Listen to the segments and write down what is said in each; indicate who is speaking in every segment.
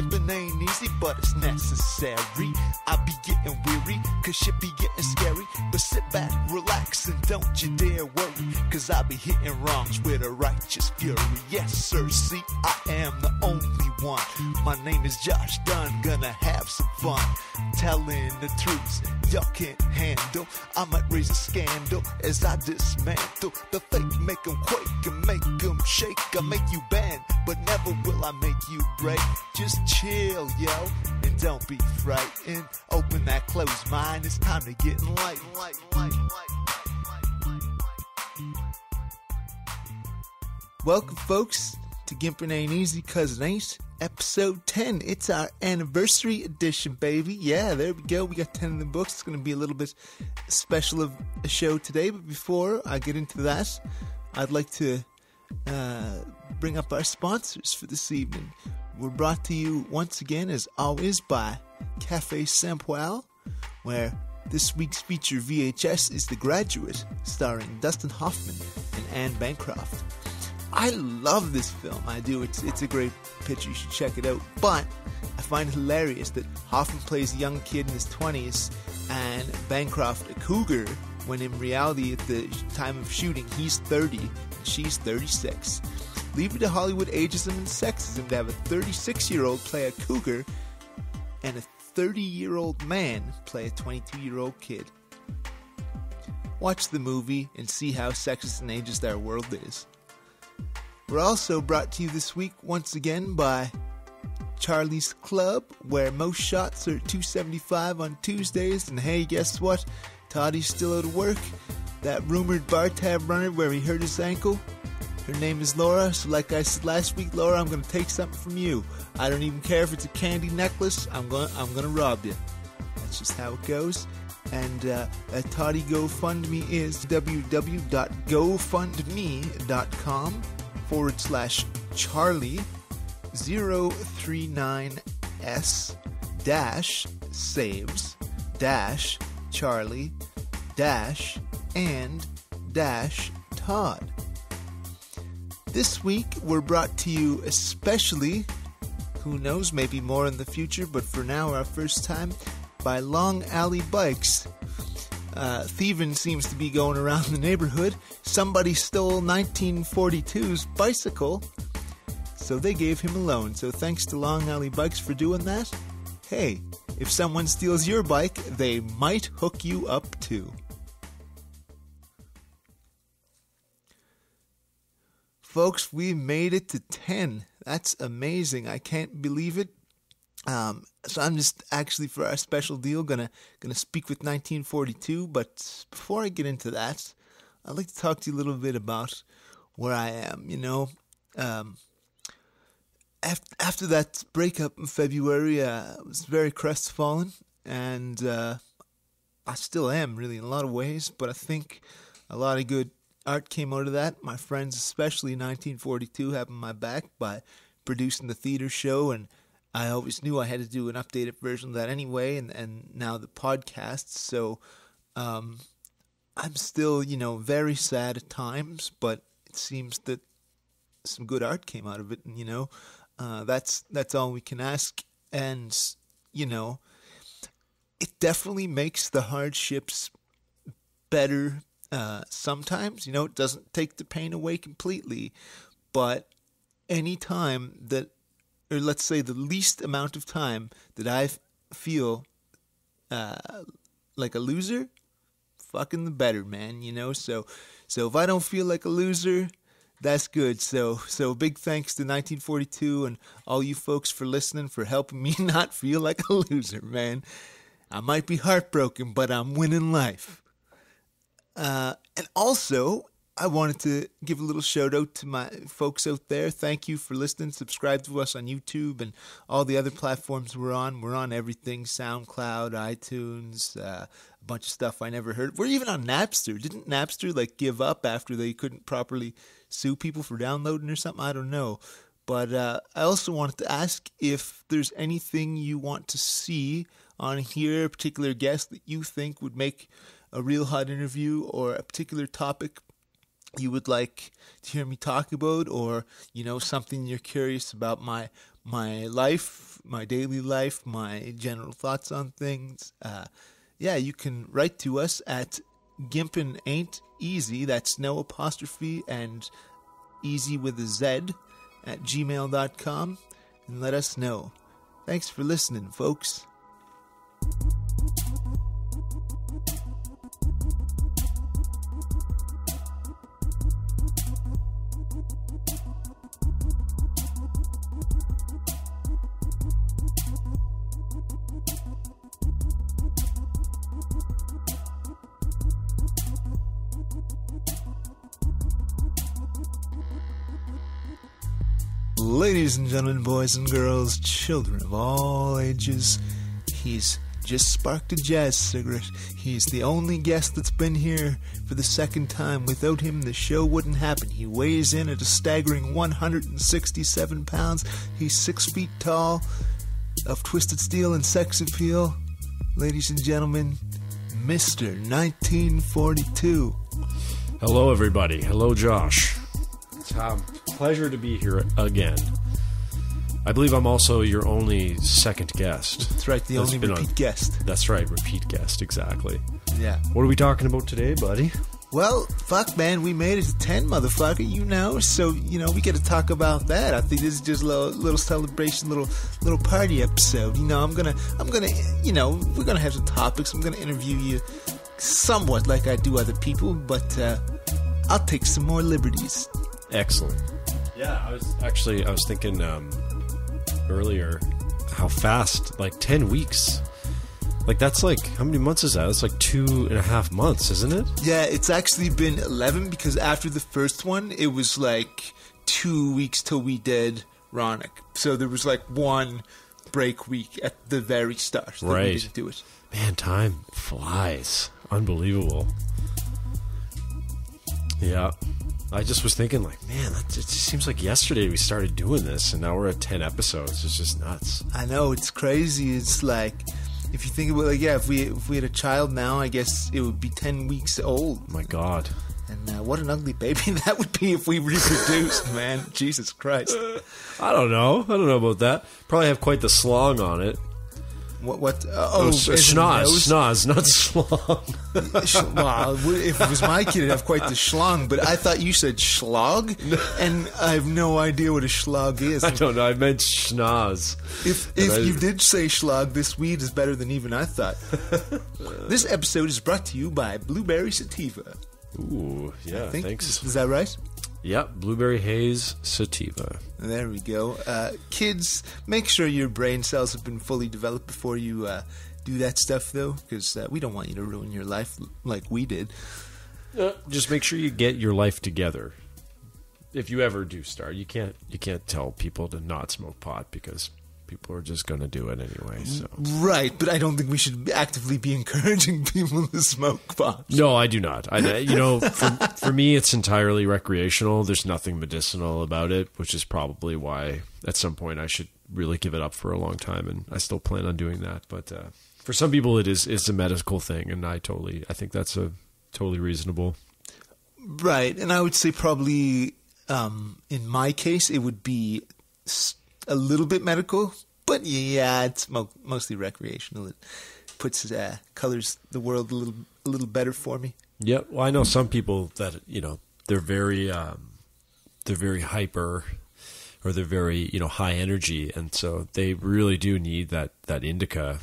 Speaker 1: Skipping ain't easy, but it's necessary. I be getting weary, cause shit be getting scary. But sit back, relax, and don't you dare worry, cause I be hitting wrongs with a righteous fury. Yes, sir, see, I am the only one. My name is Josh Dunn, gonna have some fun telling the truths y'all can't handle. I might raise a scandal as I dismantle the fake, make them quake and make them shake. I make you bend, but never will I make you break. Just chill, yo, and don't be frightened. Open that closed mind, it's time to get enlightened. Welcome, folks, to Gimpin' Ain't Easy 'Cause It Ain't, episode 10. It's our anniversary edition, baby. Yeah, there we go. We got 10 in the books. It's going to be a little bit special of a show today, but before I get into that, I'd like to bring up our sponsors for this evening. We're brought to you once again, as always, by Cafe Sampoil, where this week's feature VHS is The Graduate, starring Dustin Hoffman and Anne Bancroft. I love this film, I do. It's a great picture, you should check it out. But I find it hilarious that Hoffman plays a young kid in his 20s and Bancroft a cougar, when in reality at the time of shooting he's 30 and she's 36. Leave it to Hollywood ageism and sexism to have a 36-year-old play a cougar and a 30-year-old man play a 22-year-old kid. Watch the movie and see how sexist and ageist our world is. We're also brought to you this week once again by Charlie's Club, where most shots are $2.75 on Tuesdays. And hey, guess what? Toddy's still out of work. That rumored bar tab runner where he hurt his ankle, her name is Laura. So like I said last week, Laura, I'm going to take something from you. I don't even care if it's a candy necklace. I'm gonna rob you. That's just how it goes. And Toddy GoFundMe is www.gofundme.com/Charlie-Saves-Charlie-and-Todd. This week we're brought to you especially, who knows, maybe more in the future, but for now our first time, by Long Alley Bikes. Thieving seems to be going around the neighborhood. Somebody stole 1942's bicycle, so they gave him a loan. So thanks to Long Alley Bikes for doing that. Hey, if someone steals your bike, they might hook you up too. Folks, we made it to 10. That's amazing. I can't believe it. So I'm just actually, for our special deal, gonna speak with 1942. But before I get into that, I'd like to talk to you a little bit about where I am. You know, after that breakup in February, I was very crestfallen, and I still am, really, in a lot of ways. But I think a lot of good art came out of that. My friends, especially 1942, having my back by producing the theater show, and I always knew I had to do an updated version of that anyway, and now the podcast. So I'm still, very sad at times, but it seems that some good art came out of it, and that's all we can ask. And it definitely makes the hardships better. Sometimes, it doesn't take the pain away completely, but any time that, or let's say the least amount of time that I feel like a loser, fucking the better, man, So if I don't feel like a loser, that's good. So big thanks to 1942 and all you folks for listening, for helping me not feel like a loser, man. I might be heartbroken, but I'm winning life. And also, I wanted to give a little shout out to my folks out there. Thank you for listening. Subscribe to us on YouTube and all the other platforms we're on. We're on everything: SoundCloud, iTunes, a bunch of stuff I never heard. We're even on Napster. Didn't Napster give up after they couldn't properly sue people for downloading or something? I don't know. But I also wanted to ask if there's anything you want to see on here, a particular guest that you think would make a real hot interview, or a particular topic you would like to hear me talk about, or something you're curious about my life, my daily life, my general thoughts on things. You can write to us at Gimpin Ain't Easy, that's no apostrophe and easy with a Z, at gmail.com, and let us know. Thanks for listening, folks. Ladies and gentlemen, boys and girls, children of all ages, he's just sparked a jazz cigarette. He's the only guest that's been here for the second time. Without him, the show wouldn't happen. He weighs in at a staggering 167 pounds. He's 6 feet tall, of twisted steel and sex appeal. Ladies and gentlemen, Mr. 1942.
Speaker 2: Hello, everybody. Hello, Josh. It's a pleasure to be here again. I believe I'm also your only second guest.
Speaker 1: That's right, the only repeat guest.
Speaker 2: That's right, repeat guest, exactly.
Speaker 1: Yeah.
Speaker 2: What are we talking about today, buddy?
Speaker 1: Well, fuck, man, we made it to 10, motherfucker, So, we get to talk about that. I think this is just a little celebration, little party episode. I'm gonna, we're gonna have some topics. I'm gonna interview you somewhat like I do other people, but I'll take some more liberties.
Speaker 2: Excellent. Yeah, I was thinking earlier how fast, 10 weeks. That's how many months is that? It's 2.5 months, isn't it?
Speaker 1: Yeah, it's actually been 11 because after the first one, it was 2 weeks till we did Ronick. So there was one break week at the very start that we didn't do it.
Speaker 2: Man, time flies. Unbelievable. Yeah. I just was thinking, man, it just seems like yesterday we started doing this, and now we're at 10 episodes. It's just nuts.
Speaker 1: I know, it's crazy. It's if you think about if we had a child now, I guess it would be 10 weeks old.
Speaker 2: My God.
Speaker 1: And what an ugly baby that would be if we reproduced, man. Jesus Christ.
Speaker 2: I don't know about that. Probably have quite the slong on it.
Speaker 1: What?
Speaker 2: Schnoz, not slong.
Speaker 1: Well, if it was my kid, it'd have quite the schlong. But I thought you said schlog, and I have no idea what a schlog is.
Speaker 2: I don't know. I meant schnoz.
Speaker 1: If you did say schlog, this weed is better than even I thought. This episode is brought to you by Blueberry Sativa.
Speaker 2: Ooh, yeah, thanks.
Speaker 1: Is that right?
Speaker 2: Yep, Blueberry Haze Sativa.
Speaker 1: There we go. Kids, make sure your brain cells have been fully developed before you do that stuff, though, because we don't want you to ruin your life like we did.
Speaker 2: Just make sure you get your life together. If you ever do start, you can't tell people to not smoke pot because people are just going to do it anyway. So.
Speaker 1: Right, but I don't think we should actively be encouraging people to smoke pot.
Speaker 2: No, I do not. For me, it's entirely recreational. There's nothing medicinal about it, which is probably why at some point I should really give it up for a long time, and I still plan on doing that. But for some people, it's a medical thing, and I think that's totally reasonable. Right,
Speaker 1: and I would say probably in my case, it would be a little bit medical, but yeah, it's mostly recreational. It puts colors the world a little better for me.
Speaker 2: Yeah, well, I know some people that they're very hyper, or they're very high energy, and so they really do need that indica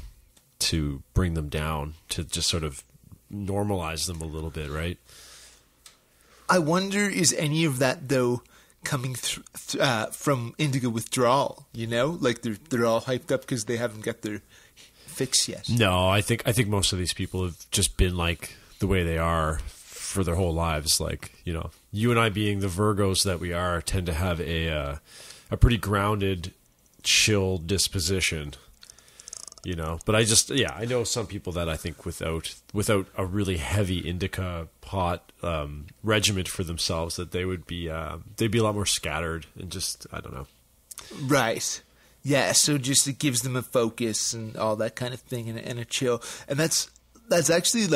Speaker 2: to bring them down, to just sort of normalize them a little bit, right?
Speaker 1: I wonder, is any of that though coming from indica withdrawal? They're all hyped up because they haven't got their fix yet.
Speaker 2: No, I think most of these people have just been the way they are for their whole lives. You and I, being the Virgos that we are, tend to have a pretty grounded, chill disposition. But I know some people that I think without a really heavy indica pot regimen for themselves, that they would be they'd be a lot more scattered and just, I don't know.
Speaker 1: Right. Yeah. So just it gives them a focus and all that kind of thing, and a chill. And that's actually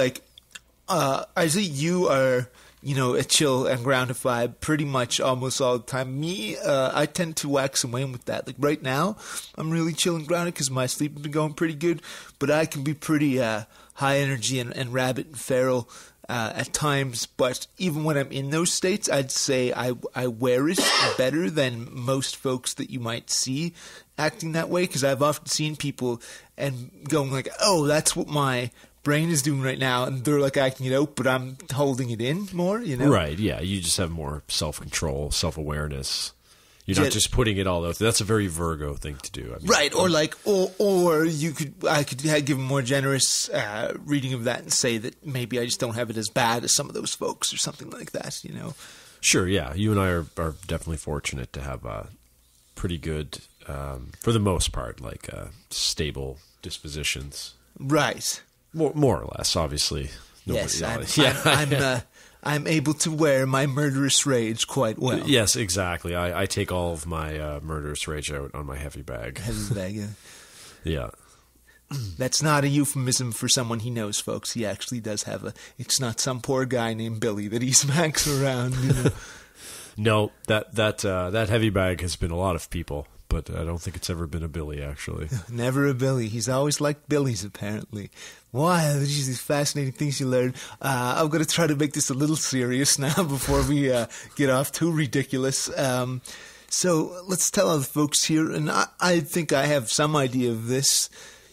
Speaker 1: I say you are a chill and grounded vibe pretty much almost all the time. Me, I tend to wax and wane with that. Like right now, I'm really chill and grounded because my sleep has been going pretty good, but I can be pretty high energy and rabbit and feral at times. But even when I'm in those states, I'd say I wear it better than most folks that you might see acting that way, because I've often seen people and going like, oh, that's what my brain is doing right now, and they're like acting it out, but I'm holding it in more,
Speaker 2: Right, yeah. You just have more self-control, self-awareness. You're not just putting it all out there. That's a very Virgo thing to do. I mean,
Speaker 1: right, or like, or I could give a more generous reading of that and say that maybe I just don't have it as bad as some of those folks or something like that,
Speaker 2: Sure, yeah. You and I are definitely fortunate to have pretty good, for the most part, like stable dispositions.
Speaker 1: Right.
Speaker 2: More or less, obviously.
Speaker 1: Yes, I'm able to wear my murderous rage quite well.
Speaker 2: Yes, exactly. I take all of my murderous rage out on my heavy bag.
Speaker 1: Heavy bag, yeah.
Speaker 2: Yeah.
Speaker 1: That's not a euphemism for someone he knows, folks. He actually does have it's not some poor guy named Billy that he smacks around,
Speaker 2: No, that heavy bag has been a lot of people, but I don't think it's ever been a Billy, actually.
Speaker 1: Never a Billy. He's always liked Billies, apparently. Wow, these fascinating things you learn. I'm going to try to make this a little serious now before we get off too ridiculous. So let's tell other folks here, and I think I have some idea of this.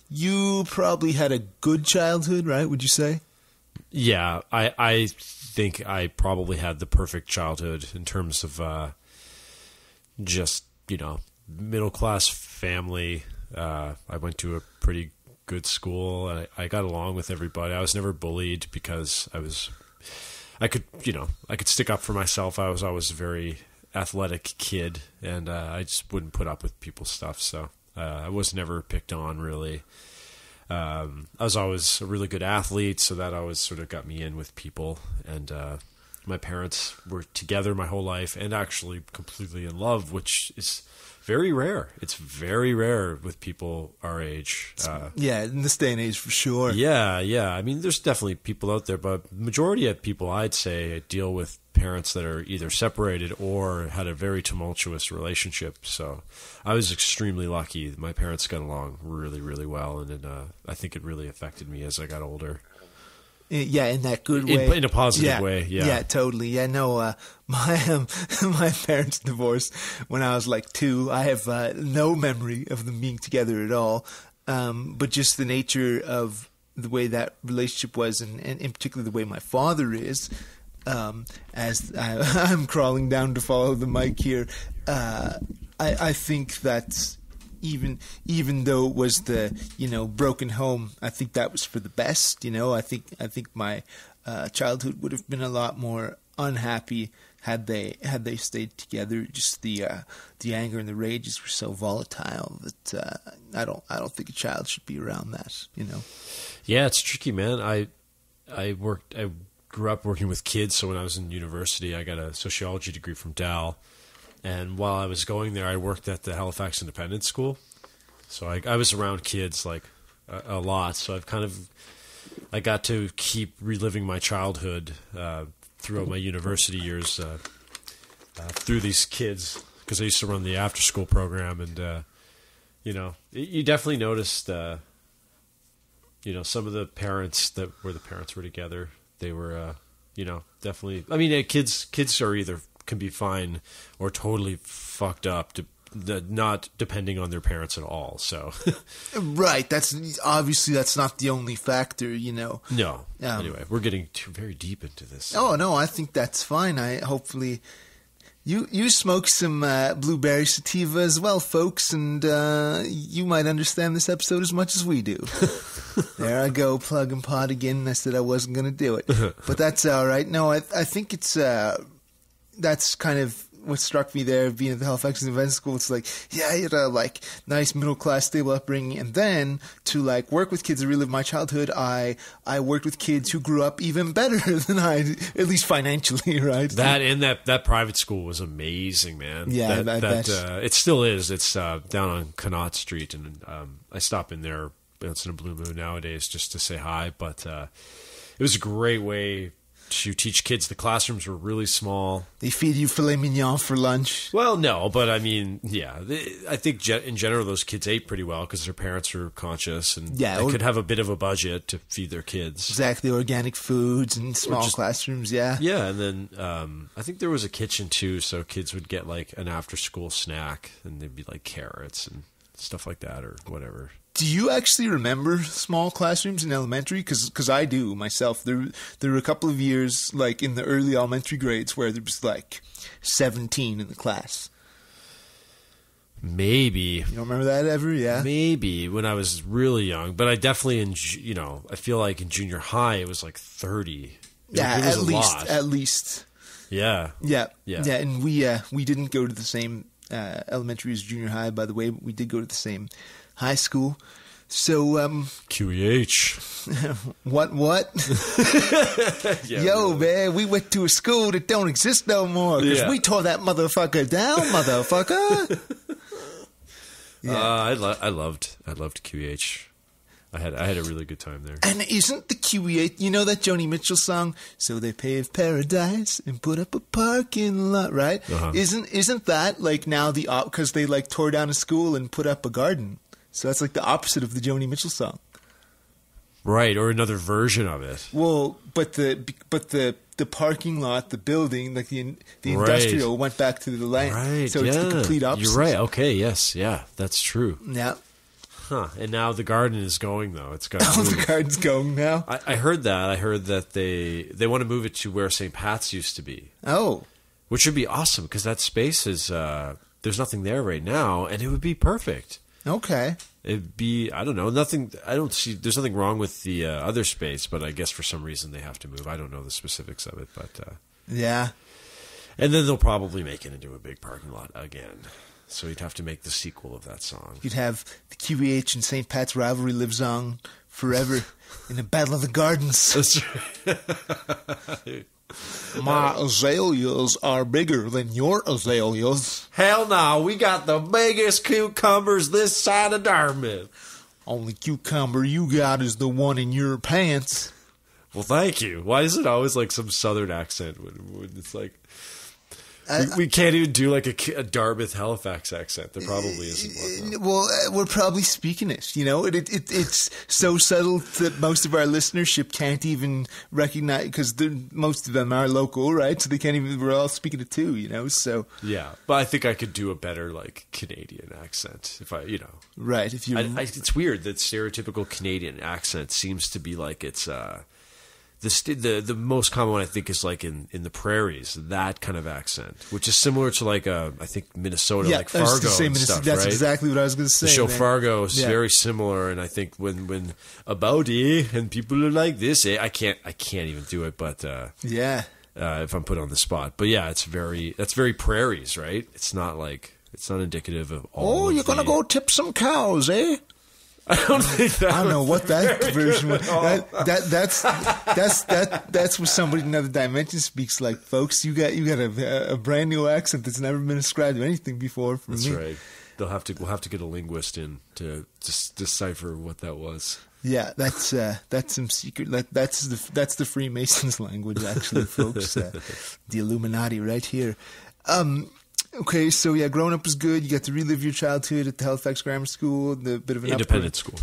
Speaker 1: You probably had a good childhood, right, would you say?
Speaker 2: Yeah, I think I probably had the perfect childhood in terms of just, middle-class family. I went to a pretty good school, and I got along with everybody. I was never bullied because I could stick up for myself. I was always a very athletic kid, and I just wouldn't put up with people's stuff, so I was never picked on, really. I was always a really good athlete, so that always sort of got me in with people, and my parents were together my whole life and actually completely in love, which is very rare. It's very rare with people our age.
Speaker 1: Yeah, in this day and age, for sure.
Speaker 2: Yeah. I mean, there's definitely people out there, but majority of people, I'd say, deal with parents that are either separated or had a very tumultuous relationship. So I was extremely lucky. My parents got along really, really well, and I think it really affected me as I got older.
Speaker 1: Yeah, in that good way.
Speaker 2: In a positive way, yeah.
Speaker 1: Yeah, totally. Yeah, no, my parents divorced when I was like 2. I have no memory of them being together at all. But just the nature of the way that relationship was, and in particular the way my father is, as I'm crawling down to follow the mic here, I think that even though it was the broken home, I think that was for the best. I think my childhood would have been a lot more unhappy had they stayed together. Just the anger and the rages were so volatile that I don't think a child should be around that.
Speaker 2: Yeah, it's tricky, man. I grew up working with kids, so when I was in university, I got a sociology degree from Dal. And while I was going there, I worked at the Halifax Independent School. So I was around kids like a lot. So I got to keep reliving my childhood throughout my university years through these kids, because I used to run the after school program. And, you definitely noticed, some of the parents where the parents were together, they were, definitely, I mean, kids are either can be fine or totally fucked up, not depending on their parents at all. So,
Speaker 1: right. That's not the only factor,
Speaker 2: No. Anyway, we're getting very deep into this.
Speaker 1: Oh no, I think that's fine. Hopefully you smoke some blueberry sativa as well, folks, and you might understand this episode as much as we do. There I go, plug and pod again. I said I wasn't going to do it, but that's all right. No, I think it's. That's kind of what struck me there, being at the Halifax Independent School. It's like, yeah, you had a nice middle class, stable upbringing, and then to work with kids and relive my childhood, I worked with kids who grew up even better than I, at least financially, right?
Speaker 2: That private school was amazing, man.
Speaker 1: Yeah, I bet.
Speaker 2: It still is. It's down on Connaught Street, and I stop in there once in a blue moon nowadays just to say hi. But it was a great way to teach kids. The classrooms were really small.
Speaker 1: They feed you filet mignon for lunch.
Speaker 2: Well, no, but I mean, yeah. I think in general those kids ate pretty well because their parents were conscious and they could have a bit of a budget to feed their kids.
Speaker 1: Exactly, organic foods and small classrooms, yeah.
Speaker 2: Yeah, and then I think there was a kitchen too, so kids would get like an after-school snack, and they'd be like carrots and stuff like that or whatever.
Speaker 1: Do you actually remember small classrooms in elementary? Because I do myself. There were a couple of years, like in the early elementary grades, where there was like 17 in the class.
Speaker 2: Maybe.
Speaker 1: You don't remember that ever? Yeah.
Speaker 2: Maybe when I was really young, but I definitely, I feel like in junior high it was like 30.
Speaker 1: Yeah,
Speaker 2: it was
Speaker 1: at least.
Speaker 2: Lot.
Speaker 1: At least.
Speaker 2: Yeah.
Speaker 1: Yeah. And we didn't go to the same elementary as junior high. By the way, we did go to the same high school. So
Speaker 2: QEH.
Speaker 1: What?
Speaker 2: Yeah,
Speaker 1: Yo, man, we went to a school that don't exist no more because we tore that motherfucker down, motherfucker.
Speaker 2: Yeah. I loved QEH. I had a really good time there.
Speaker 1: And isn't the QEH, you know that Joni Mitchell song? So they paved paradise and put up a parking lot, right?
Speaker 2: Uh-huh.
Speaker 1: Isn't that like now because they like tore down a school and put up a garden? So that's like the opposite of the Joni Mitchell song.
Speaker 2: Right, or another version of it.
Speaker 1: Well, but the parking lot, the building, like the industrial went back to the land.
Speaker 2: Right,
Speaker 1: so it's the complete opposite.
Speaker 2: You're right. Okay, yes, yeah, that's true.
Speaker 1: Yeah.
Speaker 2: Huh. And now the garden is going though. It's got
Speaker 1: the garden's going now.
Speaker 2: I heard that. I heard that they want to move it to where St. Pat's used to be.
Speaker 1: Oh.
Speaker 2: Which would be awesome because that space is there's nothing there right now, and it would be perfect.
Speaker 1: Okay.
Speaker 2: It'd be, I don't know, nothing. I don't see. There's nothing wrong with the other space, but I guess for some reason they have to move. I don't know the specifics of it, but
Speaker 1: yeah.
Speaker 2: And then they'll probably make it into a big parking lot again. So you'd have to make the sequel of that song.
Speaker 1: You'd have the QEH and St. Pat's rivalry lives on forever in the Battle of the Gardens.
Speaker 2: That's right.
Speaker 1: My azaleas are bigger than your azaleas.
Speaker 2: Hell no, we got the biggest cucumbers this side of Dartmouth.
Speaker 1: Only cucumber you got is the one in your pants.
Speaker 2: Well, thank you. Why is it always like some southern accent when it's like... We can't even do like a Dartmouth Halifax accent. There probably isn't one.
Speaker 1: Well, we're probably speaking it. You know, it's so subtle that most of our listenership can't even recognize because most of them are local, right? So they can't even. We're all speaking it too. You know, so
Speaker 2: yeah. But I think I could do a better like Canadian accent if I,
Speaker 1: right. If you,
Speaker 2: it's weird that stereotypical Canadian accent seems to be like it's. The most common one I think is like in the prairies, that kind of accent, which is similar to like I think Minnesota, like Fargo and stuff,
Speaker 1: that's
Speaker 2: right?
Speaker 1: exactly what I was going to say.
Speaker 2: The show Fargo is very similar, and I think when about and people are like this, I can't even do it, but if I'm put on the spot, but yeah, that's very prairies, right? It's not indicative of all.
Speaker 1: Oh, you're gonna go tip some cows, eh?
Speaker 2: I don't think that.
Speaker 1: I don't know what that version was. That's what somebody in another dimension speaks like, folks. You got a brand new accent that's never been ascribed to anything before.
Speaker 2: That's right. We'll have to get a linguist in to just decipher what that was.
Speaker 1: Yeah, that's some secret. That's the Freemasons' language, actually, folks. The Illuminati, right here. Okay, so yeah, growing up was good. You got to relive your childhood at the Halifax Grammar School, the bit of an
Speaker 2: independent school.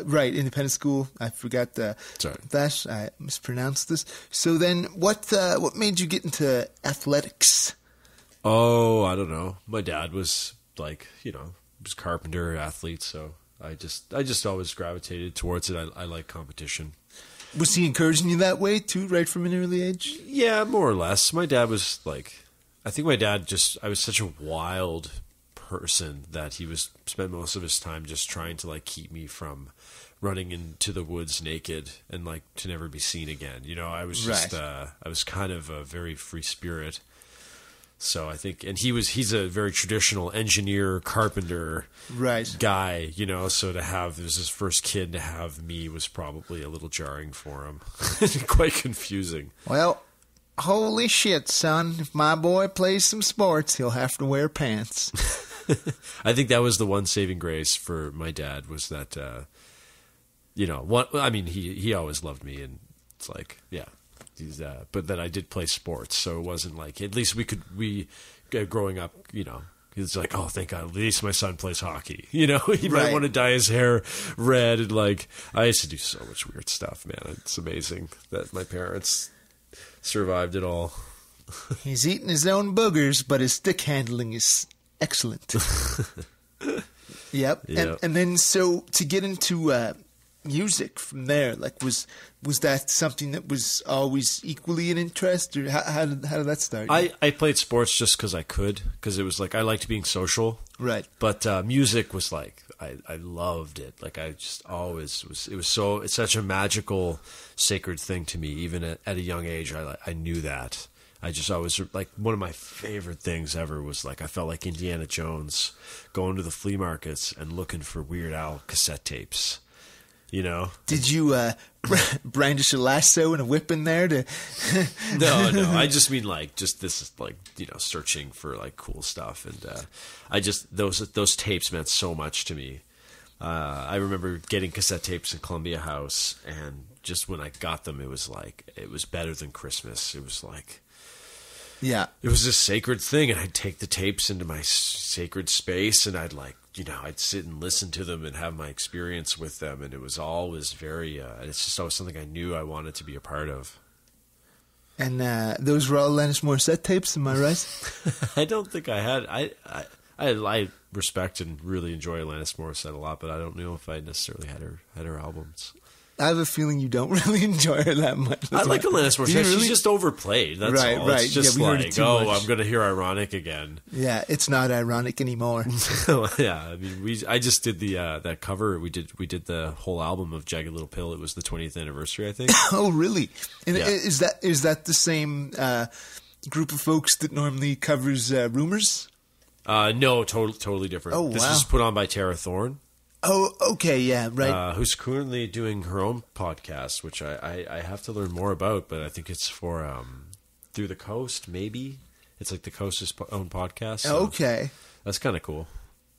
Speaker 1: Right, independent school. I forgot that. I mispronounced this. So then, what made you get into athletics?
Speaker 2: Oh, I don't know. My dad was like, was carpenter, athlete, so I just always gravitated towards it. I like competition.
Speaker 1: Was he encouraging you that way too, right from an early age?
Speaker 2: Yeah, more or less. My dad was like. I think my dad I was such a wild person that he spent most of his time just trying to like keep me from running into the woods naked and like to never be seen again. I was just, I was kind of a very free spirit. So I think, and he's a very traditional engineer, carpenter guy, so to have, it was his first kid, to have me was probably a little jarring for him. Quite confusing.
Speaker 1: Well, holy shit, son. If my boy plays some sports, he'll have to wear pants.
Speaker 2: I think that was the one saving grace for my dad was that, he always loved me. And it's like, yeah. but then I did play sports, so it wasn't like, at least growing up, it's like, oh, thank God, at least my son plays hockey. He might want to dye his hair red, and like, I used to do so much weird stuff, man. It's amazing that my parents survived it all.
Speaker 1: He's eating his own boogers, but his stick handling is excellent. Yep. And then, so to get into music from there, like, was that something that was always equally an interest, or how did that start?
Speaker 2: I played sports just because I could, because it was like, I liked being social.
Speaker 1: Right.
Speaker 2: But music was like, I loved it. Like, I just always it's such a magical, sacred thing to me. Even at a young age, I knew that. I just always, like, one of my favorite things ever was, like, I felt like Indiana Jones going to the flea markets and looking for Weird Al cassette tapes, Did
Speaker 1: you brandish a lasso and a whip in there to...
Speaker 2: No, I just mean, like, just this is, like, searching for, like, cool stuff. And I just, those tapes meant so much to me. I remember getting cassette tapes in Columbia House, and just when I got them, it was like, it was better than Christmas. It was like...
Speaker 1: Yeah.
Speaker 2: It was this sacred thing, and I'd take the tapes into my sacred space, and I'd I'd sit and listen to them and have my experience with them, and it was always very, it's just always something I knew I wanted to be a part of.
Speaker 1: And those were all Alanis Morissette tapes, am I right?
Speaker 2: I don't think I had, I respect and really enjoy Alanis Morissette a lot, but I don't know if I necessarily had her albums.
Speaker 1: I have a feeling you don't really enjoy her that much.
Speaker 2: I like Alanis Morissette. Really? She's just overplayed. That's all.
Speaker 1: Right.
Speaker 2: It's just like, I'm going to hear Ironic again.
Speaker 1: Yeah, it's not ironic anymore.
Speaker 2: Yeah, I mean, I just did that cover. We did the whole album of Jagged Little Pill. It was the 20th anniversary, I think.
Speaker 1: Oh, really? And
Speaker 2: yeah.
Speaker 1: Is that the same group of folks that normally covers Rumors?
Speaker 2: No, totally different.
Speaker 1: Oh, wow.
Speaker 2: This was put on by Tara Thorne.
Speaker 1: Oh, okay, yeah, right.
Speaker 2: Who's currently doing her own podcast, which I have to learn more about, but I think it's for Through the Coast, maybe. It's like the Coast's own podcast. So
Speaker 1: okay.
Speaker 2: That's kind of cool.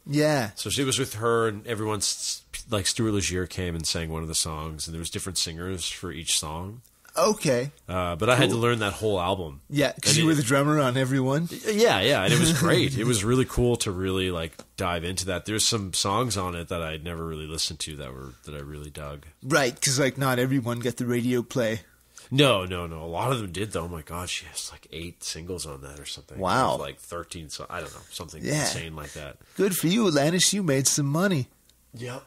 Speaker 1: Yeah.
Speaker 2: So she was with her, and everyone's, like, Stuart Ligier came and sang one of the songs, and there was different singers for each song.
Speaker 1: Okay.
Speaker 2: But I had to learn that whole album.
Speaker 1: Yeah, because you were the drummer on every one?
Speaker 2: Yeah, and it was great. It was really cool to really, like, dive into that. There's some songs on it that I'd never really listened to that I really dug.
Speaker 1: Right, because, like, not everyone got the radio play.
Speaker 2: No. A lot of them did, though. Oh, my God, she has, like, 8 singles on that or something.
Speaker 1: Wow.
Speaker 2: Like, 13, so I don't know, something insane like that.
Speaker 1: Good for you, Alanis. You made some money.
Speaker 2: Yep.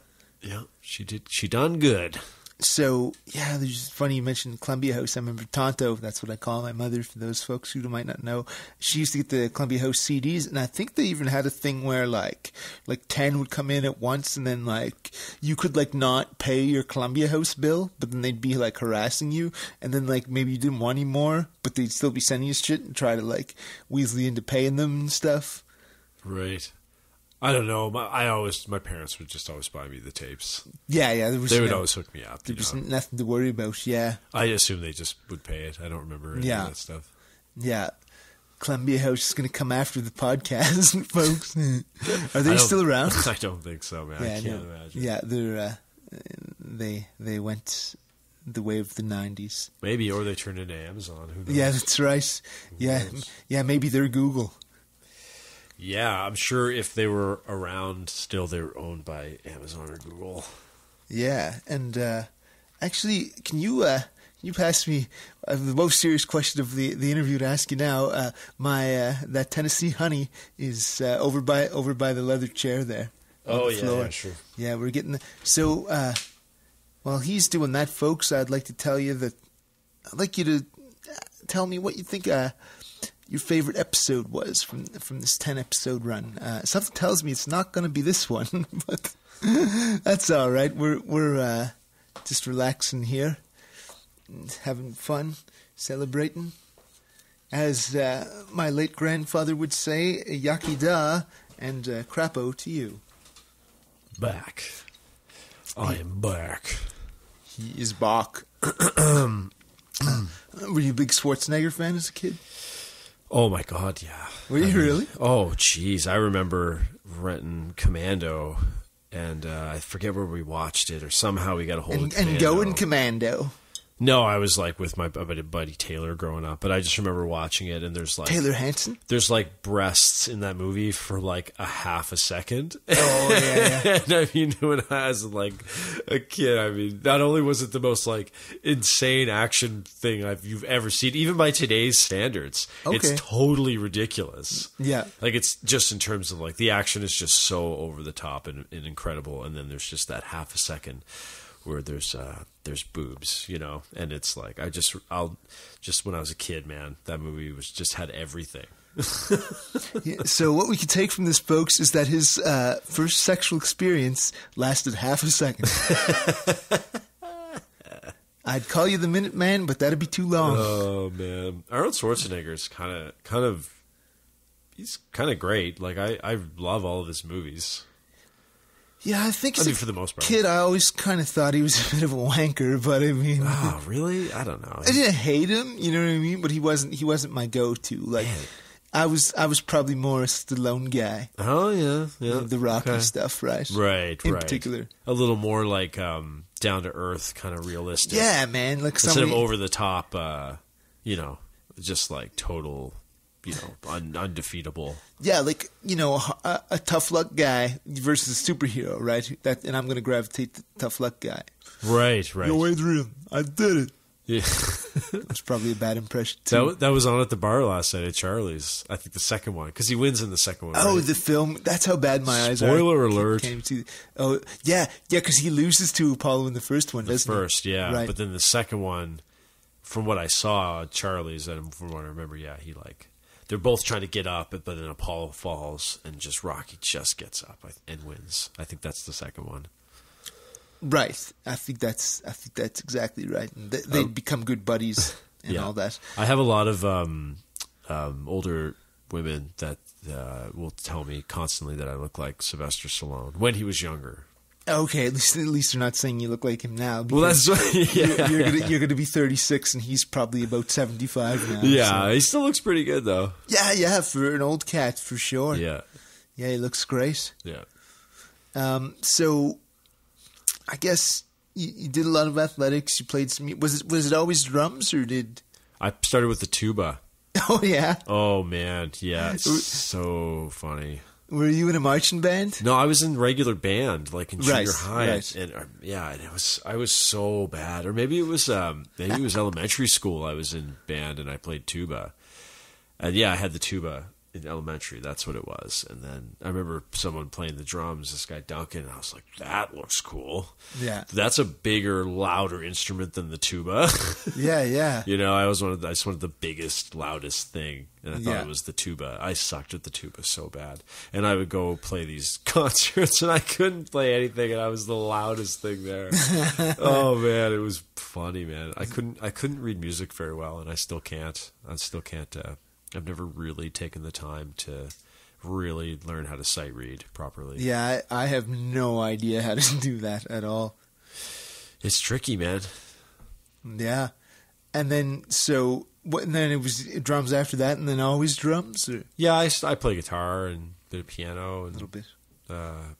Speaker 2: She did. She done good.
Speaker 1: So, yeah, there's funny you mentioned Columbia House. I remember Tonto, that's what I call my mother, for those folks who might not know. She used to get the Columbia House CDs, and I think they even had a thing where, like 10 would come in at once, and then, like, you could, like, not pay your Columbia House bill, but then they'd be, like, harassing you, and then, like, maybe you didn't want any more, but they'd still be sending you shit and try to, like, weasel you into paying them and stuff.
Speaker 2: Right. I don't know. My parents would just always buy me the tapes.
Speaker 1: Yeah.
Speaker 2: They would always hook me up.
Speaker 1: There was nothing to worry about. Yeah.
Speaker 2: I assume they just would pay it. I don't remember any of that stuff.
Speaker 1: Yeah. Columbia House is going to come after the podcast, folks. Are they still around?
Speaker 2: I don't think so, man. I can't imagine.
Speaker 1: Yeah, they went the way of the 90s.
Speaker 2: Maybe, or they turned into Amazon. Who knows?
Speaker 1: Yeah, that's right. Yeah, maybe they're Google.
Speaker 2: Yeah, I'm sure if they were around still, they were owned by Amazon or Google.
Speaker 1: Yeah, and actually, can you pass me the most serious question of the interview to ask you now? That Tennessee Honey is over by the leather chair there.
Speaker 2: Oh yeah, sure.
Speaker 1: Yeah, we're getting so. While he's doing that, folks, I'd like to tell you that I'd like you to tell me what you think. Your favorite episode was from this 10-episode run. Something tells me it's not going to be this one, but that's all right. We're just relaxing here, having fun, celebrating. As my late grandfather would say, yaki da and crapo to you.
Speaker 2: Back. I am back.
Speaker 1: He is back. Were you a big Schwarzenegger fan as a kid?
Speaker 2: Oh, my God, yeah.
Speaker 1: Were you really?
Speaker 2: Oh, jeez. I remember renting Commando, and I forget where we watched it, or somehow we got a hold of Commando.
Speaker 1: And going Commando.
Speaker 2: No, I was like with my buddy Taylor growing up, but I just remember watching it, and there's like
Speaker 1: Taylor Hanson?
Speaker 2: there's like breasts in that movie for like a half a second.
Speaker 1: Oh, yeah.
Speaker 2: And I mean, when I was like a kid, I mean, not only was it the most like insane action thing you've ever seen, even by today's standards, it's totally ridiculous.
Speaker 1: Yeah.
Speaker 2: Like it's just in terms of like the action is just so over the top and incredible, and then there's just that half a second where there's boobs, you know, and it's like I'll when I was a kid, man, that movie just had everything.
Speaker 1: Yeah, so what we can take from this, folks, is that his first sexual experience lasted half a second. I'd call you the Minuteman, but that'd be too long.
Speaker 2: Oh man, Arnold Schwarzenegger's kind of he's kind of great. Like I love all of his movies.
Speaker 1: Yeah, I think
Speaker 2: for the most part,
Speaker 1: kid, I always kind of thought he was a bit of a wanker, but I mean,
Speaker 2: oh really? I don't know.
Speaker 1: I didn't hate him, you know what I mean? But he wasn't my go-to. Like, man. I was probably more a Stallone guy.
Speaker 2: Oh yeah,
Speaker 1: the Rocky stuff, right?
Speaker 2: Right,
Speaker 1: in particular,
Speaker 2: a little more like down to earth, kind of realistic.
Speaker 1: Yeah, man. Like
Speaker 2: instead of over the top, you know, just like total. You know, undefeatable. Yeah,
Speaker 1: like, you know, a tough luck guy versus a superhero, right? And I'm going to gravitate the tough luck guy.
Speaker 2: Right.
Speaker 1: Yo, Adrian, I did it.
Speaker 2: Yeah.
Speaker 1: That's probably a bad impression, too.
Speaker 2: That was on at the bar last night at Charlie's. I think the second one, because he wins in the second one.
Speaker 1: Oh,
Speaker 2: right?
Speaker 1: the film. That's how bad my eyes are.
Speaker 2: Spoiler alert.
Speaker 1: Oh, yeah, because he loses to Apollo in the first one, doesn't he?
Speaker 2: The first, yeah.
Speaker 1: Right.
Speaker 2: But then the second one, from what I saw at Charlie's, and from what I remember, yeah, he like... They're both trying to get up, but then Apollo falls, and just Rocky just gets up and wins. I think that's the second one.
Speaker 1: Right. I think that's exactly right. And they become good buddies and all that.
Speaker 2: I have a lot of older women that will tell me constantly that I look like Sylvester Stallone when he was younger.
Speaker 1: Okay, at least they're not saying you look like him now.
Speaker 2: Well, that's
Speaker 1: you're gonna be 36, and he's probably about 75 now.
Speaker 2: Yeah,
Speaker 1: so.
Speaker 2: He still looks pretty good though.
Speaker 1: Yeah, for an old cat, for sure.
Speaker 2: Yeah,
Speaker 1: he looks great.
Speaker 2: Yeah.
Speaker 1: So, I guess you did a lot of athletics. You played some. Was it always drums, or did
Speaker 2: I started with the tuba?
Speaker 1: Oh yeah.
Speaker 2: Oh man, yeah, it's so funny.
Speaker 1: Were you in a marching band?
Speaker 2: No, I was in regular band, like in junior high,
Speaker 1: right.
Speaker 2: and I was so bad. Or maybe it was elementary school. I was in band and I played tuba, and I had the tuba in elementary. That's what it was. And then I remember someone playing the drums, this guy Duncan, and I was like, that looks cool.
Speaker 1: Yeah.
Speaker 2: That's a bigger, louder instrument than the tuba.
Speaker 1: Yeah.
Speaker 2: You know, I just wanted the biggest, loudest thing. And I thought it was the tuba. I sucked at the tuba so bad. And I would go play these concerts and I couldn't play anything and I was the loudest thing there. Oh man, it was funny, man. I couldn't read music very well and I still can't. I've never really taken the time to really learn how to sight read properly.
Speaker 1: Yeah, I have no idea how to do that at all.
Speaker 2: It's tricky, man.
Speaker 1: Yeah. And then, and then it was drums after that, and then always drums? Or?
Speaker 2: Yeah, I play guitar and a bit of piano. And,
Speaker 1: a little bit.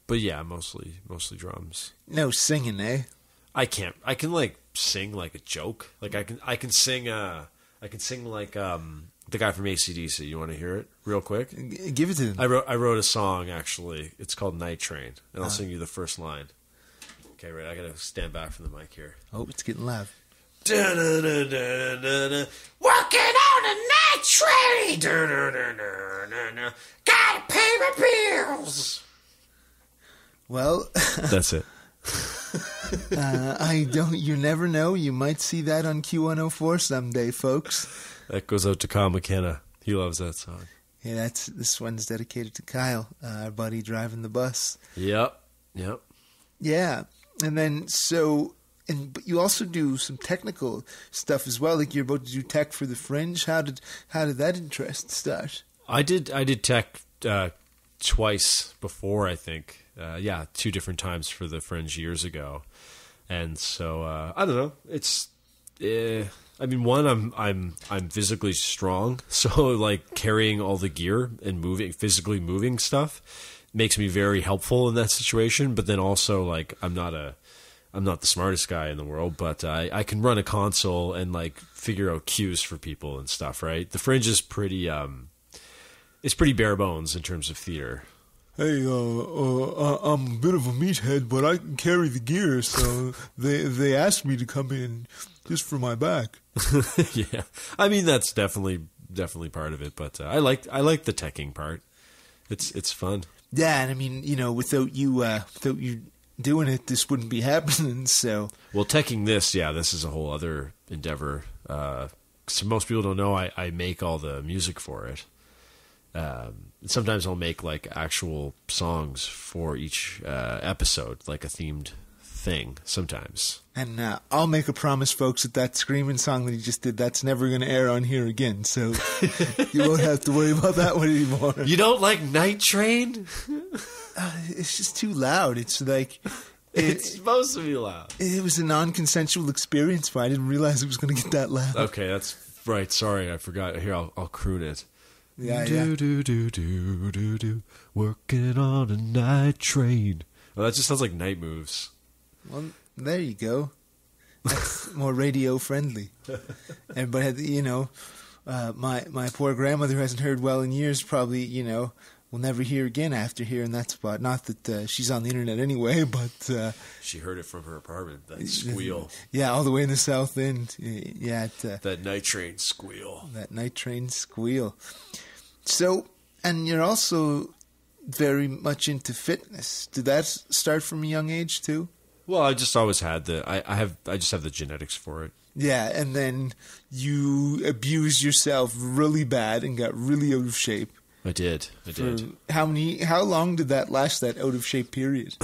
Speaker 2: But yeah, mostly drums.
Speaker 1: No singing, eh?
Speaker 2: I can't. I can like sing like a joke. Like I can sing like the guy from AC/DC. You want to hear it real quick?
Speaker 1: Give it to them.
Speaker 2: I wrote a song actually. It's called Night Train, and I'll sing you the first line. Okay, right. I gotta stand back from the mic here.
Speaker 1: Oh, it's getting loud.
Speaker 2: Da-na-na-na-na-na. Walking on a night train. Da-na-na-na-na-na. Gotta pay my bills.
Speaker 1: Well,
Speaker 2: that's it.
Speaker 1: You never know. You might see that on Q104 someday, folks.
Speaker 2: That goes out to Kyle McKenna. He loves that song.
Speaker 1: Yeah, this one's dedicated to Kyle, our buddy driving the bus.
Speaker 2: Yep.
Speaker 1: Yeah, and then but you also do some technical stuff as well. Like you're about to do tech for the Fringe. How did that interest start? I did
Speaker 2: tech twice before, I think. 2 different times for the Fringe years ago, and so I don't know. It's I mean, one, I'm physically strong, so like carrying all the gear and physically moving stuff makes me very helpful in that situation. But then also like I'm not I'm not the smartest guy in the world, but I can run a console and like figure out cues for people and stuff, right? The Fringe is pretty it's pretty bare bones in terms of theater.
Speaker 1: Hey, I'm a bit of a meathead, but I can carry the gear, so they asked me to come in just for my back.
Speaker 2: Yeah, I mean that's definitely part of it, but I like the teching part. It's fun.
Speaker 1: Yeah, and I mean, you know, without you doing it, this wouldn't be happening. So,
Speaker 2: well, teching this is a whole other endeavor. So most people don't know I make all the music for it. Sometimes I'll make like actual songs for each episode, like a themed thing sometimes.
Speaker 1: And I'll make a promise, folks, that screaming song that he just did, that's never going to air on here again. So you won't have to worry about that one anymore.
Speaker 2: You don't like Night Train?
Speaker 1: It's just too loud. It's like...
Speaker 2: It's supposed to be loud.
Speaker 1: It was a non-consensual experience, but I didn't realize it was going to get that loud.
Speaker 2: Okay, that's right. Sorry, I forgot. Here, I'll croon it.
Speaker 1: Yeah,
Speaker 2: do, working on a night train. Well, that just sounds like Night Moves.
Speaker 1: Well, there you go. That's more radio friendly. Everybody had, you know, my poor grandmother hasn't heard Well in years. Probably, you know, will never hear again after hearing that spot. Not that she's on the internet anyway, but
Speaker 2: she heard it from her apartment. That squeal.
Speaker 1: Yeah, all the way in the South End. Yeah,
Speaker 2: that night train squeal.
Speaker 1: That night train squeal. So, and you're also very much into fitness. Did that start from a young age too?
Speaker 2: Well, I just always had I just have the genetics for it.
Speaker 1: Yeah, and then you abused yourself really bad and got really out of shape.
Speaker 2: I did.
Speaker 1: How long did that last, that out of shape period?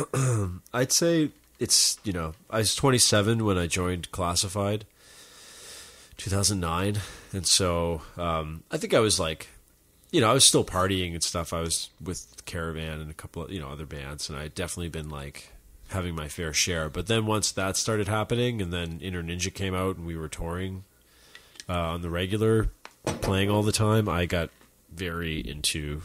Speaker 2: I'd say it's, you know, I was 27 when I joined Classified, 2009, and so I think I was like, you know, I was still partying and stuff. I was with Caravan and a couple of, you know, other bands, and I'd definitely been like having my fair share. But then once that started happening, and then Inner Ninja came out and we were touring on the regular, playing all the time, I got very into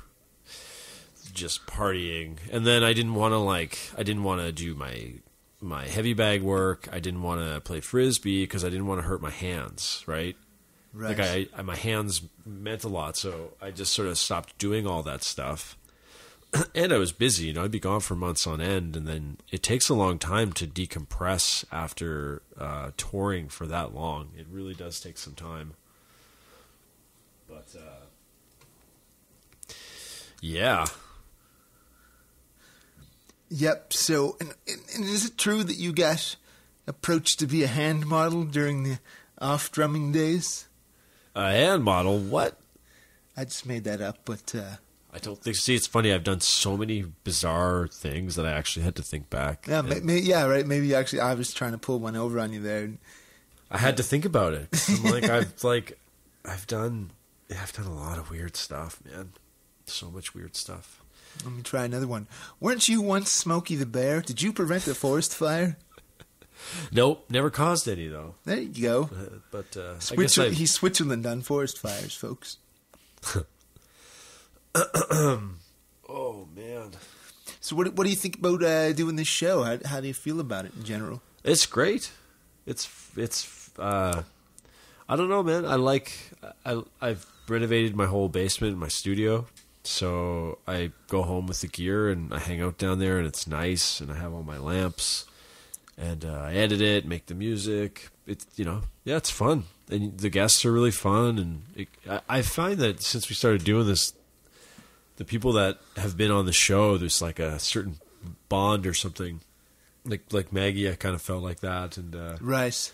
Speaker 2: just partying. And then I didn't want to do my heavy bag work. I didn't want to play Frisbee because I didn't want to hurt my hands, right?
Speaker 1: Right.
Speaker 2: Like my hands meant a lot, so I just sort of stopped doing all that stuff. And I was busy, you know, I'd be gone for months on end, and then it takes a long time to decompress after touring for that long. It really does take some time. But, yeah.
Speaker 1: Yep, so, and is it true that you got approached to be a hand model during the off-drumming days?
Speaker 2: A hand model? What?
Speaker 1: I just made that up, but...
Speaker 2: I don't think... See, it's funny. I've done so many bizarre things that I actually had to think back.
Speaker 1: Yeah, yeah, right. Maybe actually I was trying to pull one over on you there.
Speaker 2: I had to think about it. I'm like, I've done a lot of weird stuff, man. So much weird stuff.
Speaker 1: Let me try another one. Weren't you once Smokey the Bear? Did you prevent a forest fire?
Speaker 2: Nope, never caused any though.
Speaker 1: There you go.
Speaker 2: But I
Speaker 1: guess he's Switzerland on forest fires, folks.
Speaker 2: Oh man!
Speaker 1: So what do you think about doing this show? How do you feel about it in general?
Speaker 2: It's great. It's I don't know, man. I've renovated my whole basement, my studio. So I go home with the gear and I hang out down there, and it's nice, and I have all my lamps, and I edit it, make the music. It's, you know, yeah, it's fun, and the guests are really fun, and I find that since we started doing this, the people that have been on the show, there's like a certain bond or something. Like Maggie, I kind of felt like that, and
Speaker 1: right.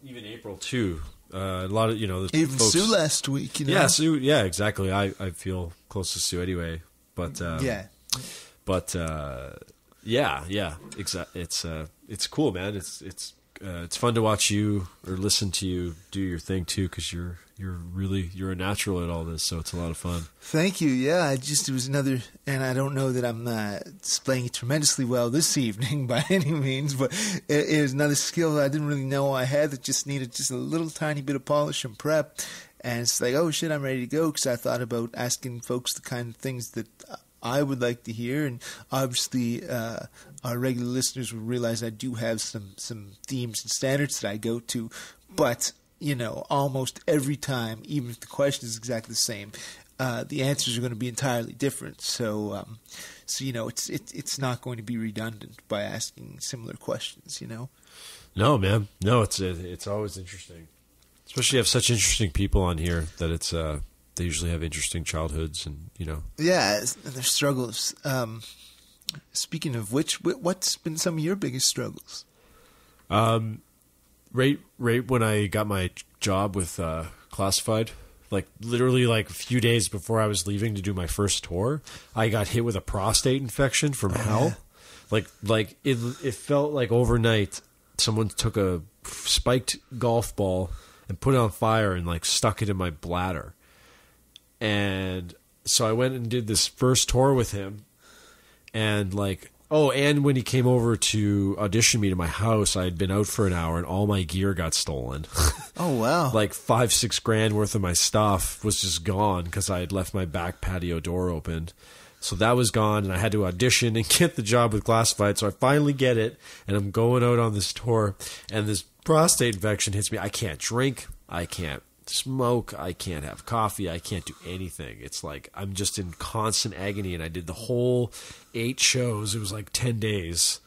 Speaker 2: Even April too. A lot of, you know,
Speaker 1: even
Speaker 2: folks,
Speaker 1: Sue last week. You know?
Speaker 2: Yeah, Sue. Yeah, exactly. I feel close to Sue anyway, but yeah. It's cool, man. It's fun to watch you or listen to you do your thing too, because you're a natural at all this, so it's a lot of fun.
Speaker 1: Thank you. Yeah, it was another, and I don't know that I'm displaying it tremendously well this evening by any means, but it was another skill that I didn't really know I had that just needed just a little tiny bit of polish and prep. And it's like, oh shit, I'm ready to go, because I thought about asking folks the kind of things that I would like to hear, and obviously our regular listeners will realize I do have some themes and standards that I go to, but almost every time, even if the question is exactly the same, the answers are going to be entirely different. So it's not going to be redundant by asking similar questions.
Speaker 2: No, man. No, it's always interesting, especially you have such interesting people on here that it's they usually have interesting childhoods and
Speaker 1: Yeah, and their struggles. Speaking of which, what's been some of your biggest struggles?
Speaker 2: Right when I got my job with Classified, like literally like a few days before I was leaving to do my first tour, I got hit with a prostate infection from hell. Yeah. Like it felt like overnight someone took a spiked golf ball and put it on fire and like stuck it in my bladder. And so I went and did this first tour with him, and and when he came over to audition me to my house, I had been out for an hour and all my gear got stolen.
Speaker 1: Oh, wow.
Speaker 2: Like $5-6 worth of my stuff was just gone because I had left my back patio door open. So that was gone, and I had to audition and get the job with Classified. So I finally get it, and I'm going out on this tour, and this prostate infection hits me. I can't drink. I can't smoke. I can't have coffee. I can't do anything. It's like I'm just in constant agony, and I did the whole 8 shows. It was like 10 days,